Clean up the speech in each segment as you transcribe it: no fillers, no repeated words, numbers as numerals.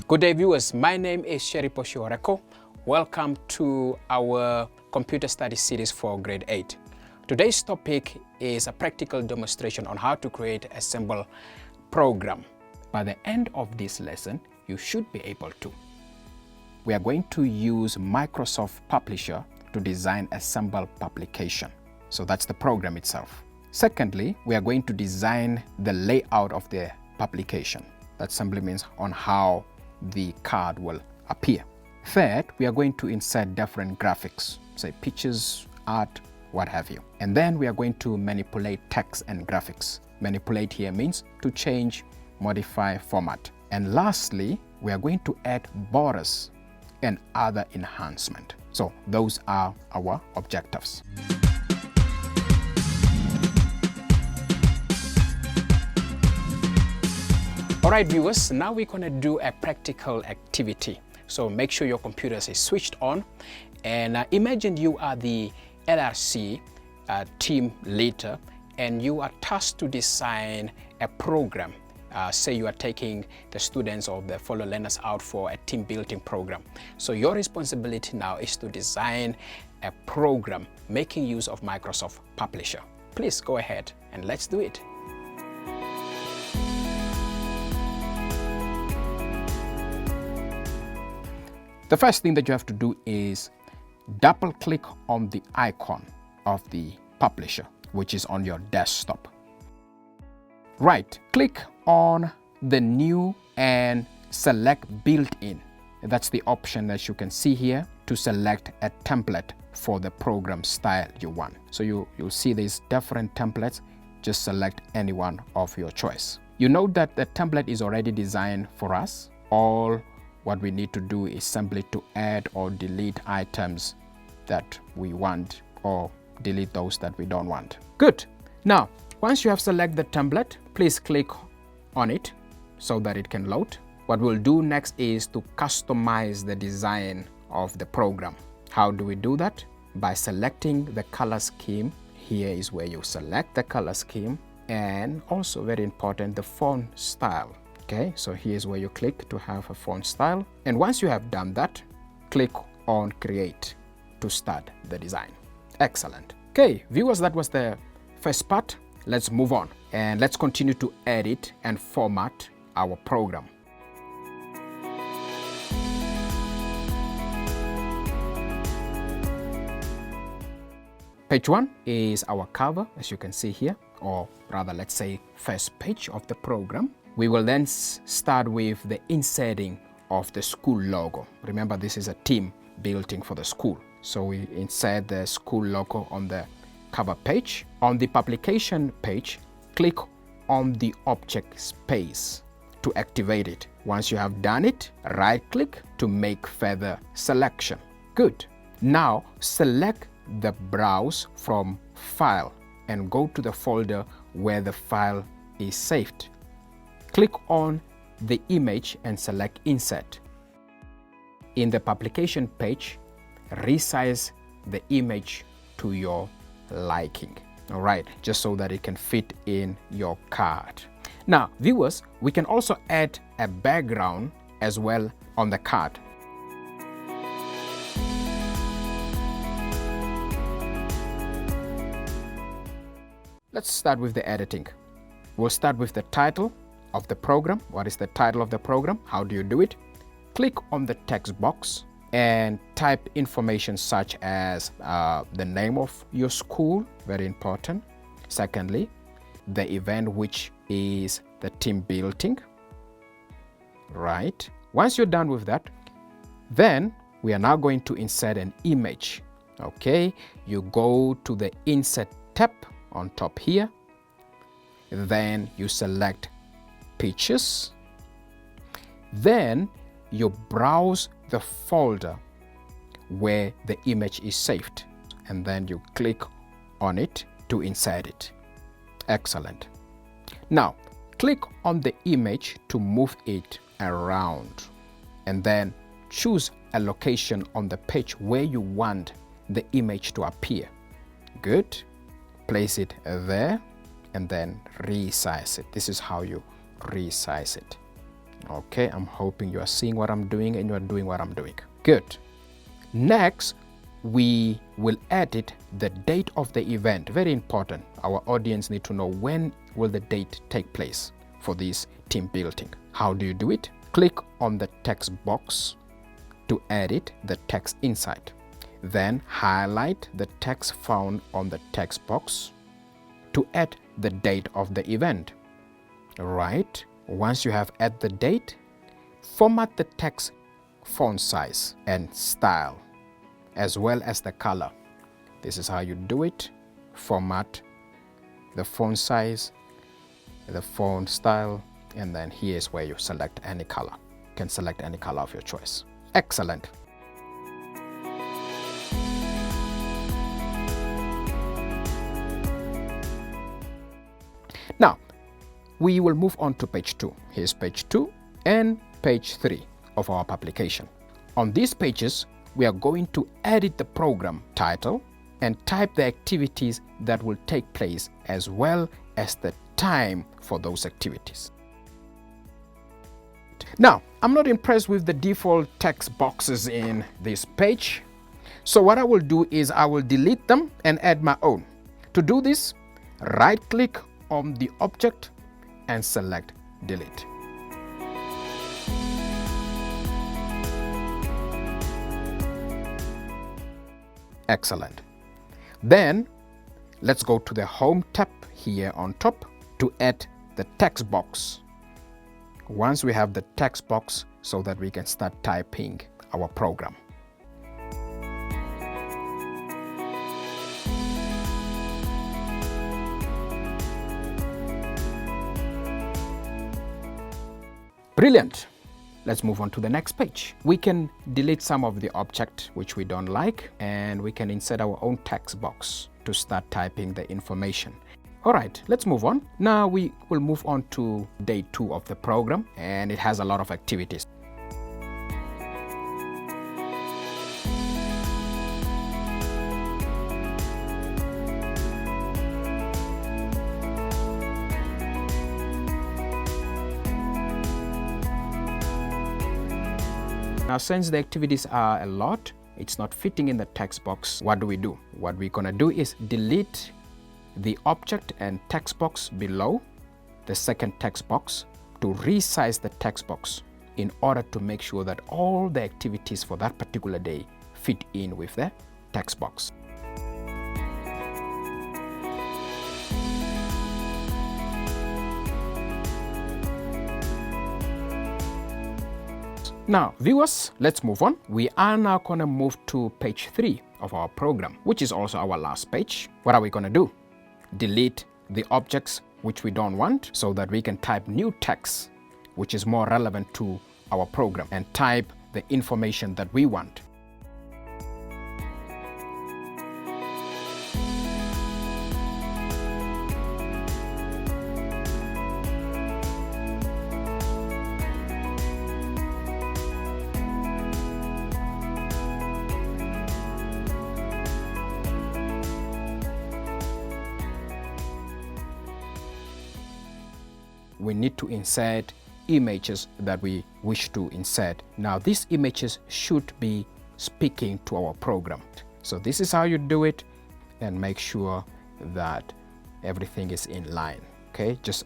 Good day, viewers. My name is Sherry Poshioreko. Welcome to our computer studies series for grade 8. Today's topic is a practical demonstration on how to create a simple program. By the end of this lesson, you should be able to. We are going to use Microsoft Publisher to design a simple publication. So that's the program itself. Secondly, we are going to design the layout of the publication. That simply means on how the card will appear. Third, we are going to insert different graphics, say pictures, art, what have you. And then we are going to manipulate text and graphics. Manipulate here means to change, modify, format. And lastly, we are going to add borders and other enhancement. So those are our objectives. Alright viewers, now we're going to do a practical activity. So make sure your computer is switched on and imagine you are the LRC team leader and you are tasked to design a program. Say you are taking the students or the fellow learners out for a team building program. So your responsibility now is to design a program making use of Microsoft Publisher. Please go ahead and let's do it. The first thing that you have to do is double click on the icon of the publisher, which is on your desktop. Right, click on the new and select built-in. That's the option that you can see here to select a template for the program style you want. So you'll see these different templates. Just select any one of your choice. You know that the template is already designed for us. All what we need to do is simply to add or delete items that we want or delete those that we don't want. Good. Now, once you have selected the template, please click on it so that it can load. What we'll do next is to customize the design of the program. How do we do that? By selecting the color scheme. Here is where you select the color scheme and also very important, the font style. Okay, so here's where you click to have a font style. And once you have done that, click on Create to start the design. Excellent. Okay, viewers, that was the first part. Let's move on and let's continue to edit and format our program. Page 1 is our cover, as you can see here, or rather, let's say first page of the program. We will then start with the inserting of the school logo. Remember, this is a team building for the school. So we insert the school logo on the cover page. On the publication page, click on the object space to activate it. Once you have done it, right-click to make further selection. Good. Now, select the Browse from File and go to the folder where the file is saved. Click on the image and select Insert. In the publication page, resize the image to your liking. All right, just so that it can fit in your card. Now, viewers, we can also add a background as well on the card. Let's start with the editing. We'll start with the title of the program. What is the title of the program? How do you do it? Click on the text box and type information such as the name of your school, very important. Secondly, the event, which is the team building. Right. Once you're done with that, then we are now going to insert an image. Okay, you go to the Insert tab on top here. Then you select Pictures. Then you browse the folder where the image is saved and then you click on it to insert it. Excellent. Now click on the image to move it around and then choose a location on the page where you want the image to appear. Good. Place it there and then resize it. This is how you resize it. Okay, I'm hoping you are seeing what I'm doing and you are doing what I'm doing. Good. Next, we will edit the date of the event. Very important. Our audience need to know when will the date take place for this team building. How do you do it? Click on the text box to edit the text inside. Then highlight the text found on the text box to add the date of the event. Right. Once you have added the date, format the text font size and style, as well as the color. This is how you do it. Format the font size, the font style, and then here's where you select any color. You can select any color of your choice. Excellent. Now, we will move on to page 2. Here's page 2 and page 3 of our publication. On these pages, we are going to edit the program title and type the activities that will take place as well as the time for those activities. Now, I'm not impressed with the default text boxes in this page. So what I will do is I will delete them and add my own. To do this, right-click on the object and select delete. Excellent. Then let's go to the Home tab here on top to add the text box. Once we have the text box so that we can start typing our program. Brilliant. Let's move on to the next page. We can delete some of the object which we don't like, and we can insert our own text box to start typing the information. All right, let's move on. Now we will move on to day 2 of the program, and it has a lot of activities. Now, since the activities are a lot, it's not fitting in the text box. What do? What we're gonna do is delete the object and text box below the second text box to resize the text box in order to make sure that all the activities for that particular day fit in with the text box. Now, viewers, let's move on. We are now going to move to page 3 of our program, which is also our last page. What are we going to do? Delete the objects which we don't want so that we can type new text which is more relevant to our program and type the information that we want. We need to insert images that we wish to insert. Now, these images should be speaking to our program. So this is how you do it, and make sure that everything is in line. Okay, just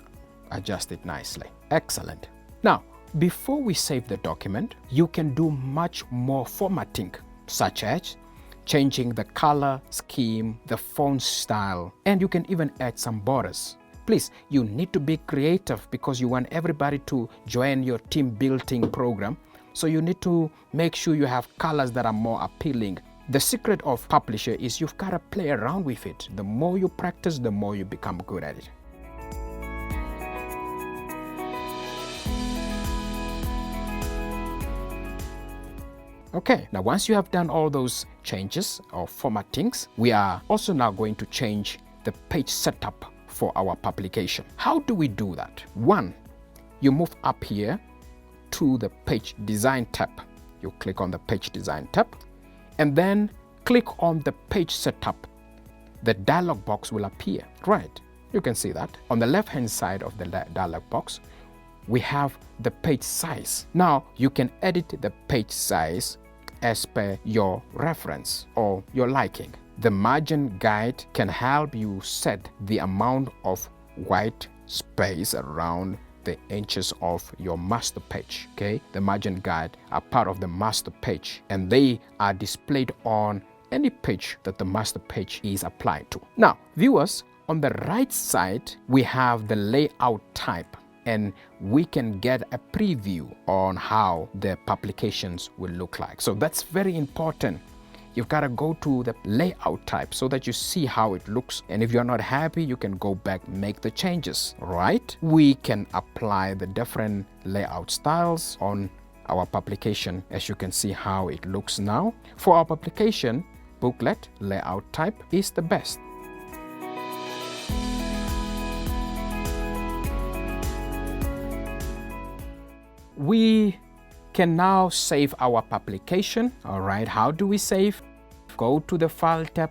adjust it nicely. Excellent. Now, before we save the document, you can do much more formatting, such as changing the color scheme, the font style, and you can even add some borders. Please, you need to be creative because you want everybody to join your team building program. So you need to make sure you have colors that are more appealing. The secret of Publisher is you've got to play around with it. The more you practice, the more you become good at it. Okay, now once you have done all those changes or formattings, we are also now going to change the page setup for our publication. How do we do that? One, you move up here to the page design tab. You click on the page design tab and then click on the page setup. The dialog box will appear. Right, you can see that. On the left hand side of the dialog box, we have the page size. Now you can edit the page size as per your reference or your liking. The margin guide can help you set the amount of white space around the inches of your master page. Okay, the margin guide are part of the master page and they are displayed on any page that the master page is applied to. Now viewers, on the right side we have the layout type, and we can get a preview on how the publications will look like. So that's very important. You've got to go to the layout type so that you see how it looks, and if you're not happy you can go back, make the changes, right? We can apply the different layout styles on our publication, as you can see how it looks now. For our publication booklet, layout type is the best. We can now save our publication. All right, how do we save? Go to the File tab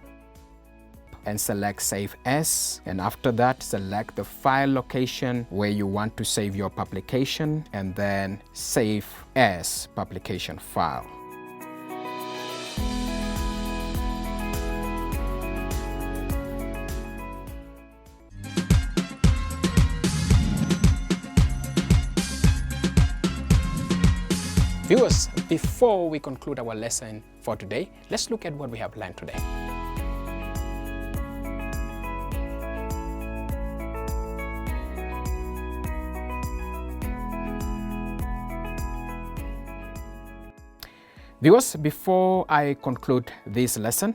and select Save As, and after that select the file location where you want to save your publication, and then Save As Publication File. Viewers, before we conclude our lesson for today, let's look at what we have learned today. Viewers, before I conclude this lesson,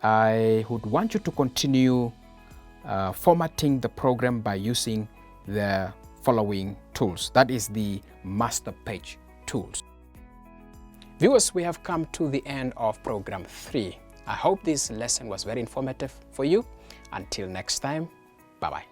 I would want you to continue formatting the program by using the following tools. That is the master page tools. Viewers, we have come to the end of program 3. I hope this lesson was very informative for you. Until next time, bye-bye.